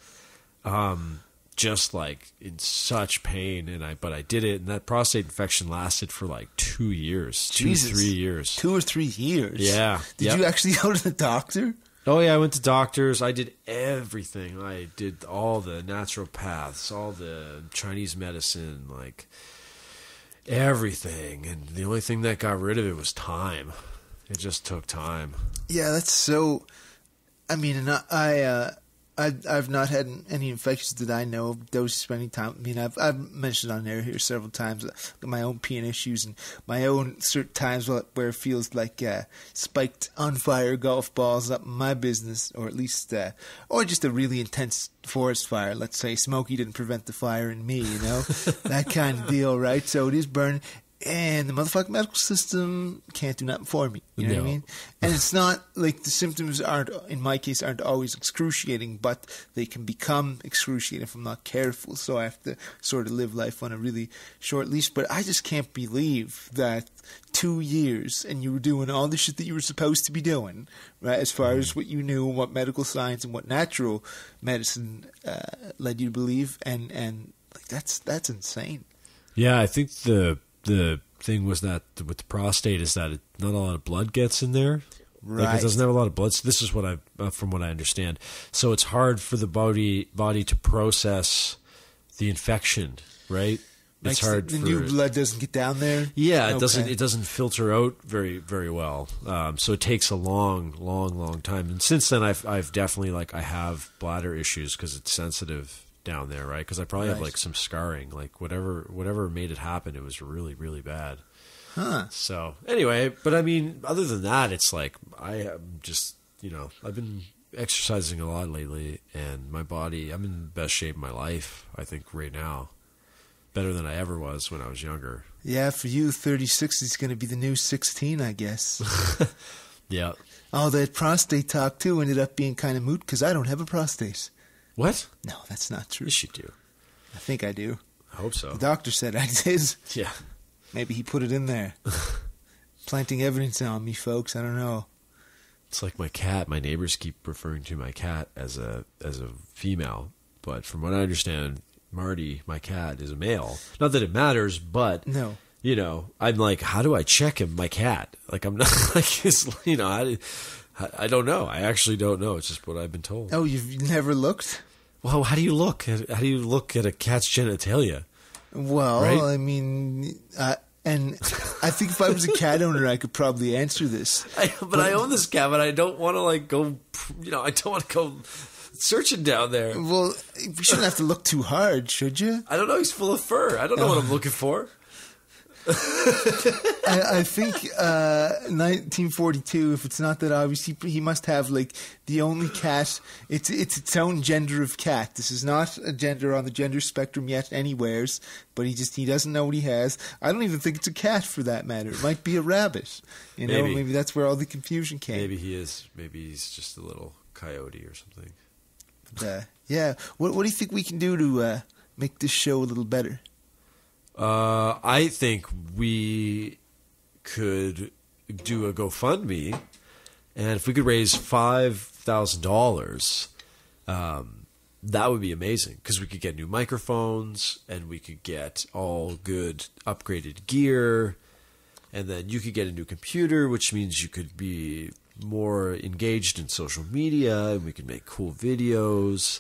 Speaker 2: just like in such pain. But I did it, and that prostate infection lasted for like 2 years,
Speaker 1: Jesus.
Speaker 2: 3 years.
Speaker 1: 2 or 3 years?
Speaker 2: Yeah.
Speaker 1: Did you actually go to the doctor?
Speaker 2: Oh, yeah, I went to doctors. I did everything. I did all the naturopaths, all the Chinese medicine, like everything. And the only thing that got rid of it was time. It just took time.
Speaker 1: Yeah, that's so... I mean, and I've not had any infections that I know of. Those spending time. I mean, I've mentioned on air here several times my own peeing issues and my own certain times where it feels like spiked on fire golf balls up my business, or at least, or just a really intense forest fire. Let's say Smokey didn't prevent the fire in me, that kind of deal, right? So it is burning. And the motherfucking medical system can't do nothing for me. You know what I mean? And it's not like the symptoms in my case, aren't always excruciating, but they can become excruciating if I'm not careful. So I have to sort of live life on a really short leash. But I just can't believe that 2 years and you were doing all the shit that you were supposed to be doing, right? As far as what you knew and what medical science and what natural medicine led you to believe. And like that's insane.
Speaker 2: Yeah, I think the thing was that with the prostate is that not a lot of blood gets in there.
Speaker 1: Right.
Speaker 2: Like it doesn't have a lot of blood. So this is what from what I understand. So it's hard for the body to process the infection, right? It's hard.
Speaker 1: The new blood doesn't get down there.
Speaker 2: Yeah, it doesn't filter out very, very well. So it takes a long time. And since then, I've definitely I have bladder issues because it's sensitive down there, right? Because I probably have some scarring, whatever made it happen. It was really, really bad.
Speaker 1: Huh.
Speaker 2: So anyway, but I mean, other than that, it's like I am just I've been exercising a lot lately, and my body, I'm in the best shape of my life. I think right now, better than I ever was when I was younger.
Speaker 1: Yeah, for you, 36 is going to be the new 16, I guess.
Speaker 2: Yeah.
Speaker 1: Oh, that prostate talk too ended up being kind of moot because I don't have a prostate.
Speaker 2: What?
Speaker 1: No, that's not true.
Speaker 2: Yes, you do.
Speaker 1: I think I do.
Speaker 2: I hope so.
Speaker 1: The doctor said I did.
Speaker 2: Yeah.
Speaker 1: Maybe he put it in there. Planting evidence on me, folks. I don't know.
Speaker 2: It's like my cat. My neighbors keep referring to my cat as a female, but from what I understand, Marty, my cat, is a male. Not that it matters, but
Speaker 1: no.
Speaker 2: I'm like, how do I check him, my cat? Like, I'm not like, I don't know. I actually don't know. It's just what I've been told.
Speaker 1: Oh, you've never looked?
Speaker 2: Well, how do you look at a cat's genitalia?
Speaker 1: Well, right? I mean, and I think if I was a cat owner, I could probably answer this.
Speaker 2: But I own this cat, but I don't want to go. I don't want to go searching down there.
Speaker 1: Well, you shouldn't have to look too hard, should you?
Speaker 2: I don't know. He's full of fur. I don't know what I'm looking for.
Speaker 1: I think 1942. If it's not that obvious, he must have like the only cat. It's its own gender of cat. This is not a gender on the gender spectrum yet anywheres. But he doesn't know what he has. I don't even think it's a cat for that matter. It might be a rabbit. You know, maybe that's where all the confusion came.
Speaker 2: Maybe he is. Maybe he's just a little coyote or something.
Speaker 1: But, yeah. What do you think we can do to make this show a little better?
Speaker 2: I think we could do a GoFundMe, and if we could raise $5,000, that would be amazing because we could get new microphones and we could get all good upgraded gear, and then you could get a new computer, which means you could be more engaged in social media, and we could make cool videos.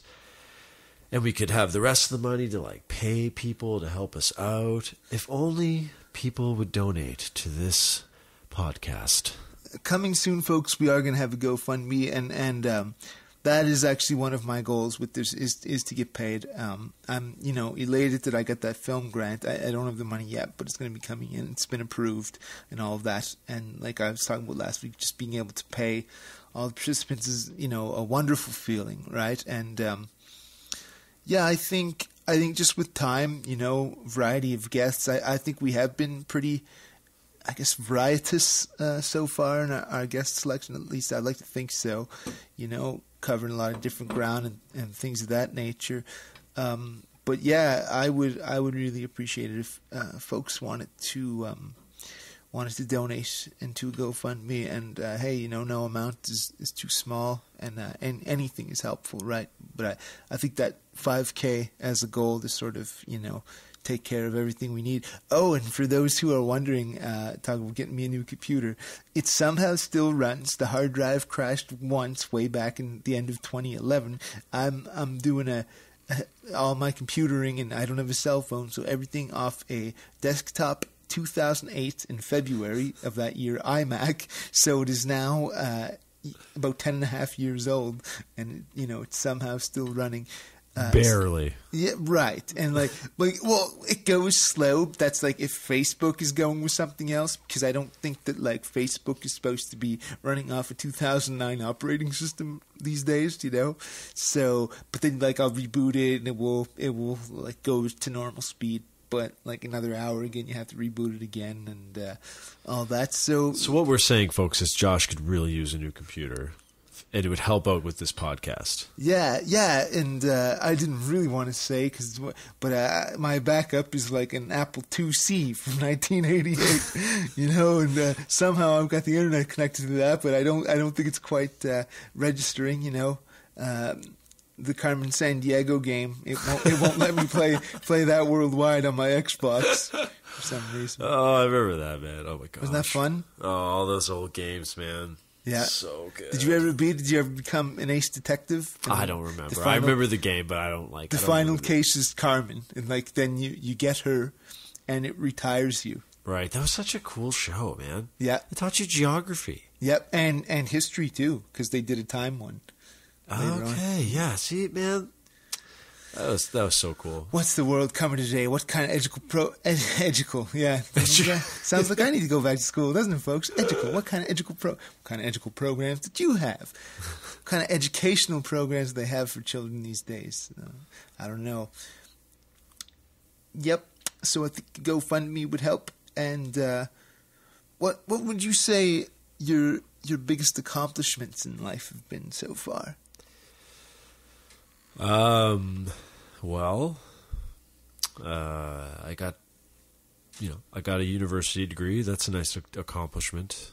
Speaker 2: And we could have the rest of the money to like pay people to help us out. If only people would donate to this podcast.
Speaker 1: Coming soon, folks, we are going to have a GoFundMe, and that is actually one of my goals with this is to get paid. I'm elated that I got that film grant. I don't have the money yet, but it's going to be coming in. It's been approved and all of that. And like I was talking about last week, just being able to pay all the participants is a wonderful feeling, right? And yeah, I think just with time, variety of guests, I think we have been pretty, I guess, riotous so far in our guest selection. At least I'd like to think so. Covering a lot of different ground and things of that nature. But yeah, I would really appreciate it if folks wanted to donate into a GoFundMe. And hey, no amount is too small, and anything is helpful, right? But I think that $5,000 as a goal to sort of take care of everything we need. Oh, and for those who are wondering, talking about getting me a new computer, it somehow still runs. The hard drive crashed once way back in the end of 2011. I'm doing all my computering, and I don't have a cell phone, so everything off a desktop 2008 in February of that year iMac. So it is now about 10 and a half years old, and it's somehow still running.
Speaker 2: Barely.
Speaker 1: Yeah, right. And well, it goes slow. That's like if Facebook is going with something else, because I don't think that Facebook is supposed to be running off a 2009 operating system these days, So, but then I'll reboot it and it will go to normal speed. But another hour again, you have to reboot it again and all that. So
Speaker 2: what we're saying, folks, is Josh could really use a new computer. And it would help out with this podcast. Yeah,
Speaker 1: and I didn't really want to say, but my backup is an Apple IIc from 1988, and somehow I've got the internet connected to that, but I don't think it's quite registering, the Carmen Sandiego game. It won't let me play that worldwide on my Xbox for some reason.
Speaker 2: Oh, I remember that, man. Oh my gosh,
Speaker 1: wasn't that fun?
Speaker 2: Oh, all those old games, man.
Speaker 1: Yeah,
Speaker 2: so good.
Speaker 1: Did you ever become an ace detective?
Speaker 2: I don't remember. I remember the game, but I don't
Speaker 1: the final case is Carmen, and then you get her, and it retires you.
Speaker 2: Right, that was such a cool show, man.
Speaker 1: Yeah,
Speaker 2: it taught you geography.
Speaker 1: Yep, and history too, because they did a time one.
Speaker 2: Okay, yeah. See, man, that was so cool.
Speaker 1: What's the world coming today? What kind of educal? Yeah, sounds like I need to go back to school, doesn't it, folks? Educal. What kind of educal programs did you have? What kind of educational programs do they have for children these days? I don't know. Yep. So I think GoFundMe would help. And what would you say your biggest accomplishments in life have been so far?
Speaker 2: Well, I got a university degree. That's a nice accomplishment.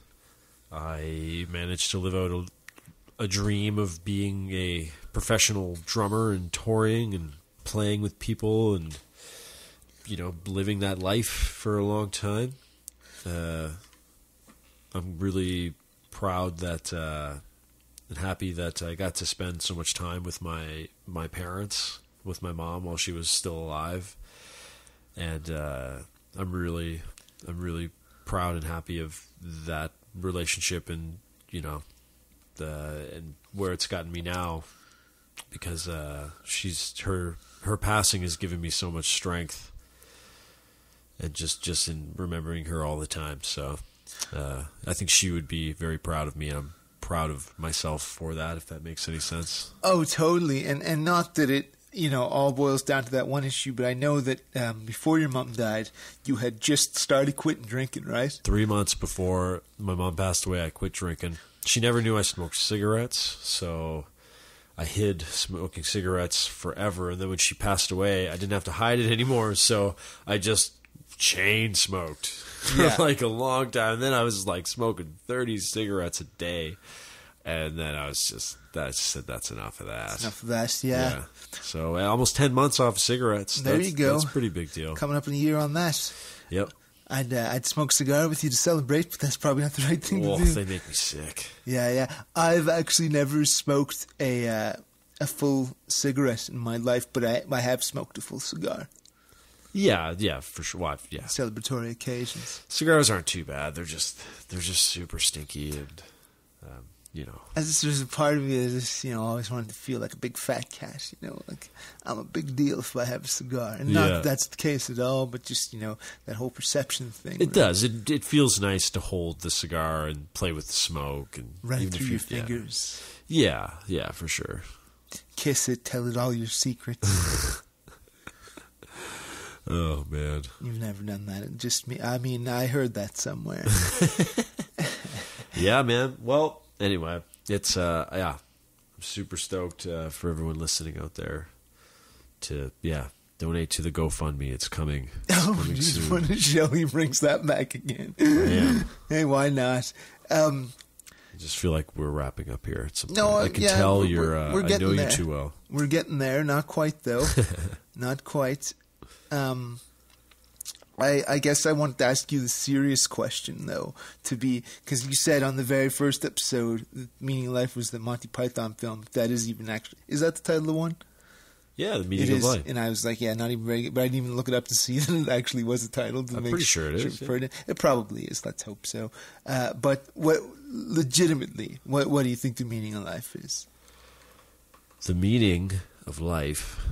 Speaker 2: I managed to live out a dream of being a professional drummer and touring and playing with people and, living that life for a long time. I'm really proud that, and happy that I got to spend so much time with my parents, with my mom while she was still alive, and I'm really proud and happy of that relationship, and and where it's gotten me now, because her passing has given me so much strength and just in remembering her all the time. So I think she would be very proud of me. I'm proud of myself for that, if that makes any sense.
Speaker 1: Oh, totally. And not that it, all boils down to that one issue, but I know that before your mom died, you had just started quitting drinking, right?
Speaker 2: 3 months before my mom passed away, I quit drinking. She never knew I smoked cigarettes, so I hid smoking cigarettes forever. And then when she passed away, I didn't have to hide it anymore, so I just chain smoked for like a long time. And then I was like smoking 30 cigarettes a day. And then I said, that's enough of that.
Speaker 1: Enough of that, yeah.
Speaker 2: So almost 10 months off of cigarettes.
Speaker 1: There you go.
Speaker 2: That's a pretty big deal.
Speaker 1: Coming up in a year on that.
Speaker 2: Yep.
Speaker 1: I'd smoke a cigar with you to celebrate, but that's probably not the right thing to do.
Speaker 2: They make me sick.
Speaker 1: Yeah. I've actually never smoked a full cigarette in my life, but I have smoked a full cigar.
Speaker 2: Yeah, for sure. Well, yeah.
Speaker 1: Celebratory occasions.
Speaker 2: Cigars aren't too bad. They're just super stinky and
Speaker 1: There's a part of me that just, always wanted to feel like a big fat cat, like I'm a big deal if I have a cigar. And not that that's the case at all, but just, that whole perception thing.
Speaker 2: It does. It feels nice to hold the cigar and play with the smoke. And
Speaker 1: run it through your fingers.
Speaker 2: Yeah, for sure.
Speaker 1: Kiss it, tell it all your secrets.
Speaker 2: Oh, man.
Speaker 1: You've never done that. Just me. I mean, I heard that somewhere.
Speaker 2: Yeah, man. Well, anyway, it's I'm super stoked for everyone listening out there to donate to the GoFundMe. It's coming.
Speaker 1: Geez, when Shelley brings that back again.
Speaker 2: Yeah.
Speaker 1: Hey, why not?
Speaker 2: I just feel like we're wrapping up here at some point.
Speaker 1: No,
Speaker 2: I can tell you're.
Speaker 1: We're
Speaker 2: I know
Speaker 1: there.
Speaker 2: you too well.
Speaker 1: We're getting there. Not quite though. Not quite. I guess I wanted to ask you the serious question, though, because you said on the very first episode, the Meaning of Life was the Monty Python film. If that is even actually, is that the title of the one?
Speaker 2: Yeah, The Meaning of Life.
Speaker 1: And I was like, not even very, but I didn't even look it up to see that it actually was a title.
Speaker 2: I'm pretty sure it is.
Speaker 1: It probably is. Let's hope so. But legitimately, what do you think the meaning of life is?
Speaker 2: The meaning of life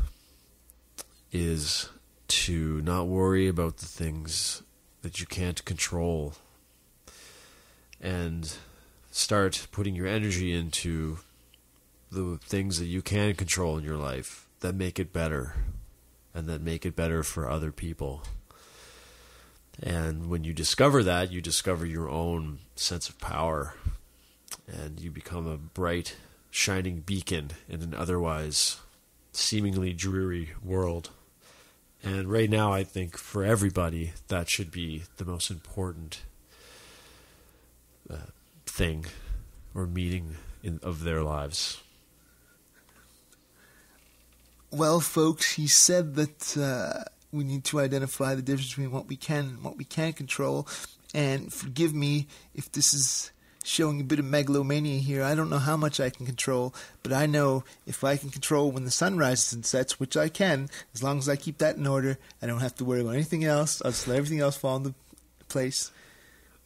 Speaker 2: is to not worry about the things that you can't control and start putting your energy into the things that you can control in your life that make it better and that make it better for other people. And when you discover that, you discover your own sense of power and you become a bright, shining beacon in an otherwise seemingly dreary world. And right now, I think for everybody, that should be the most important thing or meaning of their lives.
Speaker 1: Well, folks, he said that we need to identify the difference between what we can and what we can't control. And forgive me if this is showing a bit of megalomania here. I don't know how much I can control, but I know if I can control when the sun rises and sets, which I can, as long as I keep that in order, I don't have to worry about anything else. I'll just let everything else fall into place.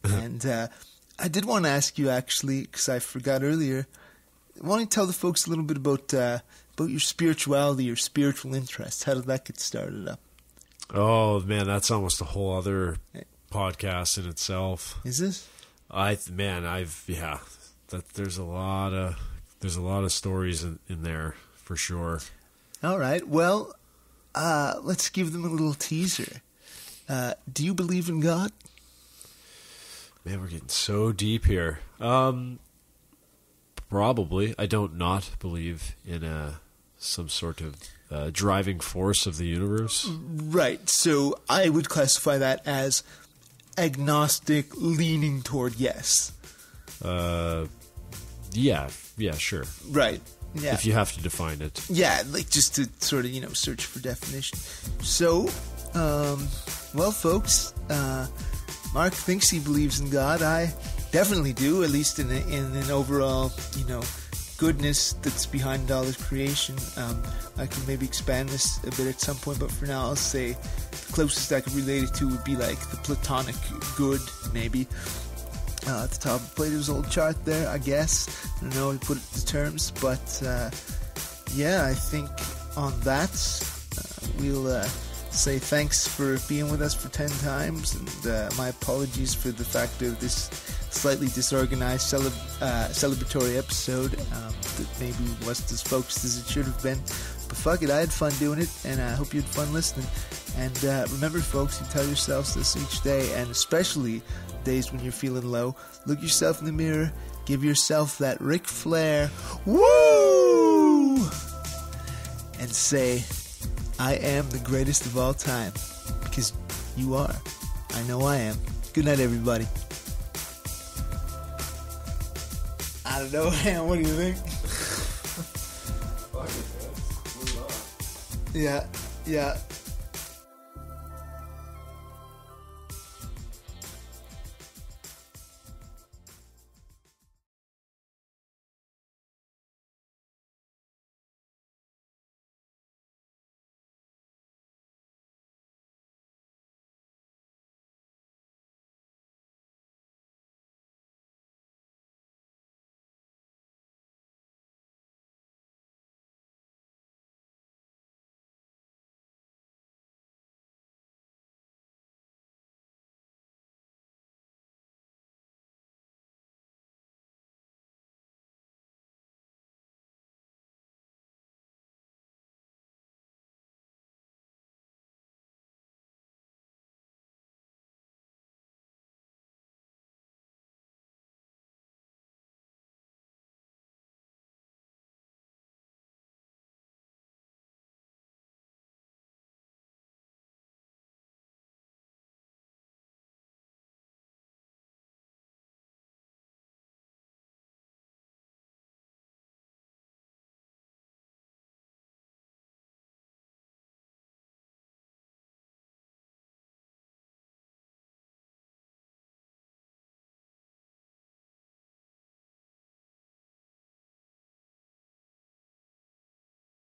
Speaker 1: And I did want to ask you, actually, because I forgot earlier, why don't you tell the folks a little bit about your spirituality, your spiritual interests? How did that get started up?
Speaker 2: Oh, man, that's almost a whole other podcast in itself.
Speaker 1: Is this?
Speaker 2: There's a lot of stories in there for sure.
Speaker 1: All right. Well, let's give them a little teaser. Do you believe in God?
Speaker 2: Man, we're getting so deep here. Probably. I don't not believe in some sort of driving force of the universe.
Speaker 1: Right. So I would classify that as agnostic, leaning toward yes.
Speaker 2: Yeah, sure.
Speaker 1: Right. Yeah.
Speaker 2: If you have to define it.
Speaker 1: Yeah, like just to sort of, search for definition. So, well, folks, Mark thinks he believes in God. I definitely do, at least in an overall, goodness that's behind all his creation. I can maybe expand this a bit at some point, but for now I'll say the closest I could relate it to would be like the Platonic good, maybe. At the top of Plato's old chart there, I guess. I don't know how to put it to terms, but I think on that we'll say thanks for being with us for 10 times, and my apologies for the fact of this slightly disorganized celebratory episode that maybe wasn't as focused as it should have been. But fuck it, I had fun doing it, and I hope you had fun listening. And remember, folks, you tell yourselves this each day, and especially days when you're feeling low, look yourself in the mirror, give yourself that Ric Flair, woo! And say, I am the greatest of all time. Because you are. I know I am. Good night, everybody. I don't know, man. What do you think? Yeah.